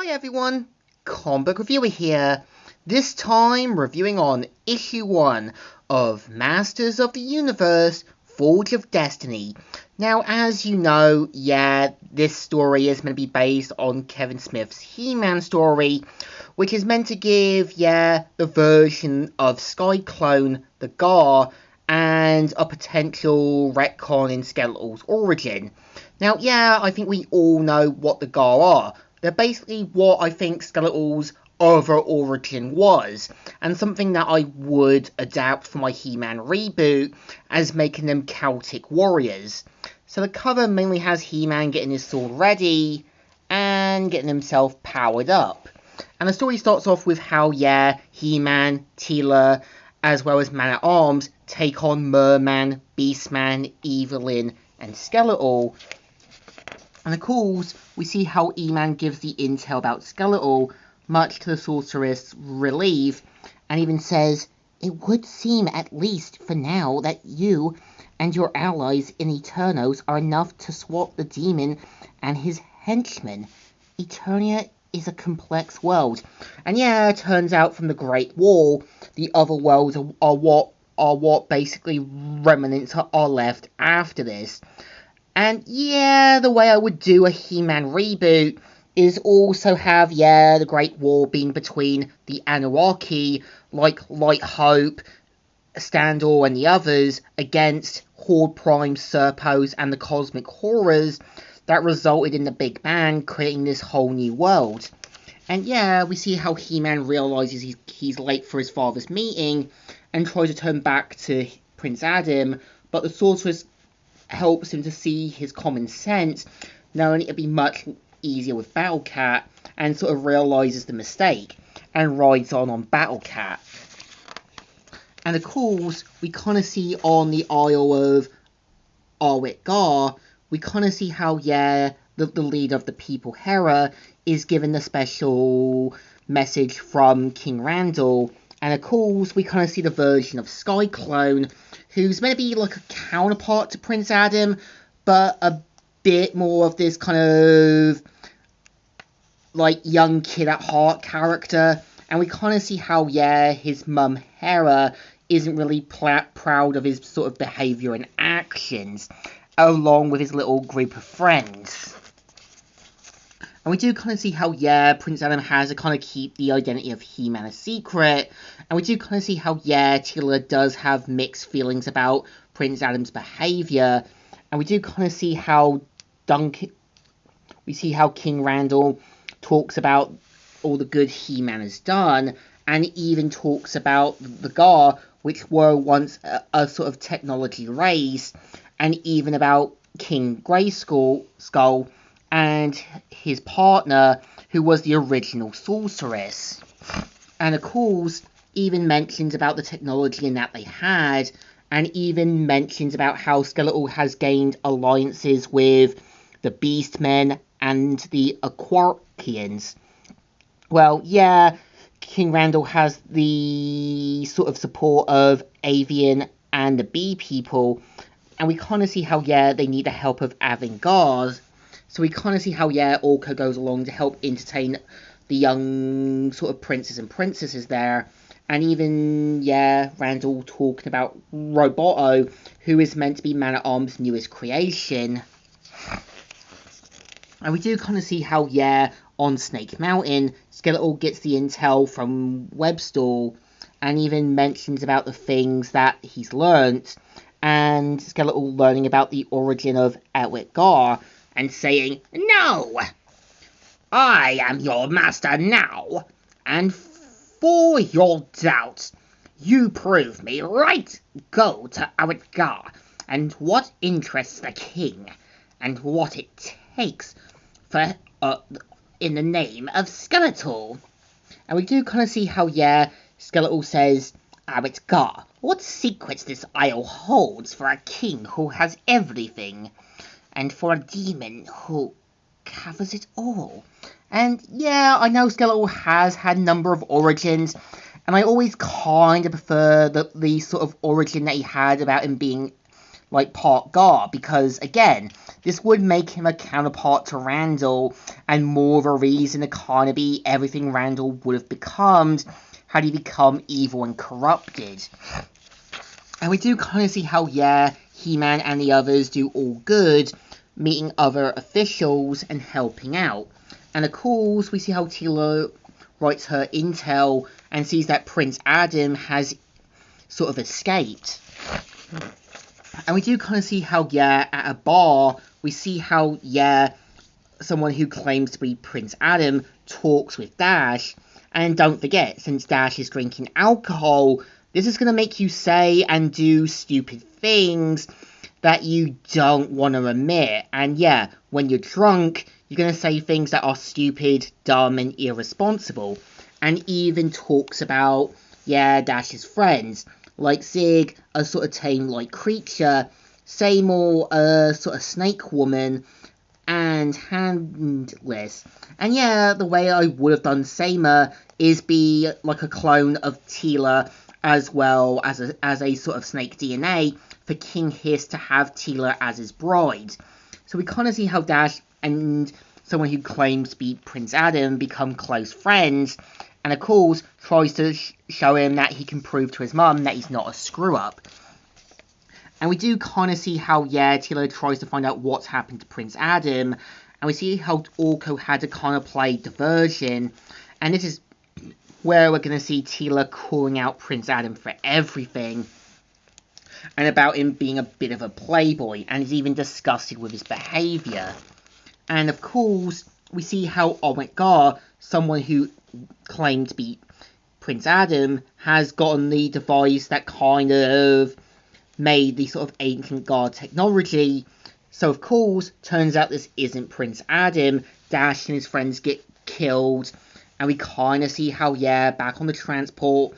Hi everyone, Comic Book Reviewer here, this time reviewing on issue 1 of Masters of the Universe, Forge of Destiny. Now, as you know, this story is meant to be based on Kevin Smith's He-Man story, which is meant to give, the version of Skyclone, the Gar, and a potential retcon in Skeletor's origin. Now, I think we all know what the Gar are. They're basically what I think Skeletor's other origin was, and something that I would adapt for my He-Man reboot as making them Celtic warriors. So the cover mainly has He-Man getting his sword ready and getting himself powered up. And the story starts off with how, He-Man, Teela, as well as Man-at-Arms take on Merman, Beastman, Evelyn, and Skeletor. And of course, we see how E-Man gives the intel about Skeletor, much to the Sorceress' relief, and even says, "It would seem, at least for now, that you and your allies in Eternos are enough to swap the demon and his henchmen. Eternia is a complex world." And it turns out from the Great War, the other worlds are what basically remnants are left after this. And the way I would do a He-Man reboot is also have, the Great War being between the Anarchy, like Light Hope, Standor, and the others, against Horde Prime, Serpos, and the Cosmic Horrors that resulted in the Big Bang creating this whole new world. And we see how He-Man realizes he's late for his father's meeting and tries to turn back to Prince Adam, but the Sorceress helps him to see his common sense, knowing it'd be much easier with Battle Cat, and sort of realizes the mistake and rides on Battle Cat. And of course, we kind of see on the Isle of Arwit Gar, we kind of see how the leader of the people, Hera, is given the special message from King Randall. And of course, we kind of see the version of Skyclone, who's meant to be like a counterpart to Prince Adam, but a bit more of this kind of like young kid at heart character. And we kind of see how, his mum Hera isn't really proud of his sort of behaviour and actions, along with his little group of friends. And we do kind of see how, Prince Adam has to kind of keep the identity of He-Man a secret. And we do kind of see how, Teela does have mixed feelings about Prince Adam's behaviour. And we do kind of see how King Randall talks about all the good He-Man has done, and even talks about the Gar, which were once a sort of technology race, and even about King Grayskull and his partner, who was the original Sorceress. And of course, even mentions about the technology and that they had, and even mentions about how Skeletor has gained alliances with the Beastmen and the Aquarkians. Well, King Randall has the sort of support of Avian and the Bee People, and we kind of see how, they need the help of Avengard. So we kind of see how, Orko goes along to help entertain the young sort of princes and princesses there. And even, Randall talking about Roboto, who is meant to be Man-at-Arms' newest creation. And we do kind of see how, on Snake Mountain, Skeletor gets the intel from Webstall, and even mentions about the things that he's learnt, and Skeletor learning about the origin of Arwit Gar, and saying, "No! I am your master now, and for your doubts, you prove me right. Go to Arwit Gar, and what interests the king, and what it takes for in the name of Skeletor." And we do kind of see how, Skeletor says, "Arwit Gar, what secrets this isle holds for a king who has everything, and for a demon who covers it all." And I know Skeletor has had a number of origins, and I always kind of prefer the sort of origin that he had about him being like part Gar, because again, this would make him a counterpart to Randall, and more of a reason to kind of be everything Randall would have become had he become evil and corrupted. And we do kind of see how, yeah, He-Man and the others do all good, meeting other officials and helping out. And of course, we see how Teela writes her intel and sees that Prince Adam has sort of escaped. And we do kind of see how, yeah, at a bar, we see how, yeah, someone who claims to be Prince Adam talks with Dash. And don't forget, since Dash is drinking alcohol, this is going to make you say and do stupid things that you don't want to admit. And yeah, when you're drunk, you're going to say things that are stupid, dumb, and irresponsible. And even talks about, yeah, Dash's friends, like Zig, a sort of tame-like creature, Seymour, a sort of snake woman, and Handless. And yeah, the way I would have done Seymour is be like a clone of Teela, as well as a sort of snake DNA for King Hiss to have Teela as his bride. So we kind of see how Dash and someone who claims to be Prince Adam become close friends, and of course tries to show him that he can prove to his mum that he's not a screw-up. And we do kind of see how, yeah, Teela tries to find out what's happened to Prince Adam, and we see how Orko had to kind of play diversion, and this is where we're going to see Teela calling out Prince Adam for everything, and about him being a bit of a playboy, and is even disgusted with his behaviour. And of course, we see how Omid Gar, someone who claimed to be Prince Adam, has gotten the device that kind of made the sort of ancient Gar technology. So of course, turns out this isn't Prince Adam. Dash and his friends get killed, and we kind of see how, yeah, back on the transport,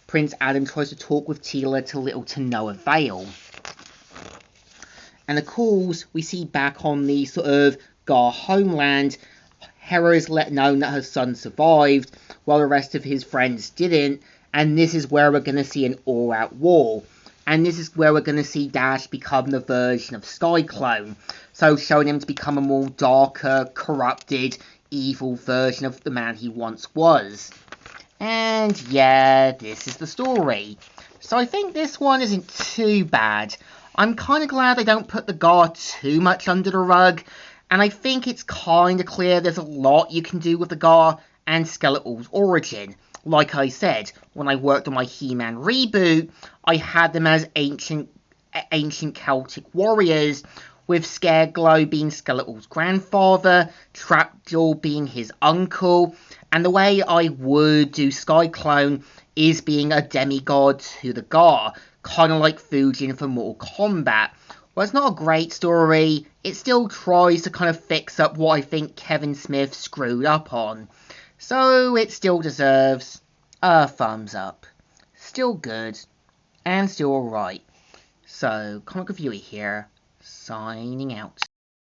Prince Adam tries to talk with Teela to little to no avail. And of course, we see back on the sort of Gar homeland, Hera is let known that her son survived, while the rest of his friends didn't, and this is where we're going to see an all-out war. And this is where we're going to see Dash become the version of Skyclone, so showing him to become a more darker, corrupted, evil version of the man he once was. And yeah, this is the story. So I think this one isn't too bad. I'm kind of glad they don't put the Gar too much under the rug, and I think it's kind of clear there's a lot you can do with the Gar and Skeletor's origin. Like I said, when I worked on my He-Man reboot, I had them as ancient Celtic warriors, with Scareglow being Skeletor's grandfather, Trapjaw being his uncle, and the way I would do Skyclone is being a demigod to the Gar, kind of like Fujin for Mortal Kombat. Well, it's not a great story, it still tries to kind of fix up what I think Kevin Smith screwed up on. So it still deserves a thumbs up. Still good, and still alright. So, Comic Reviewer here, signing out.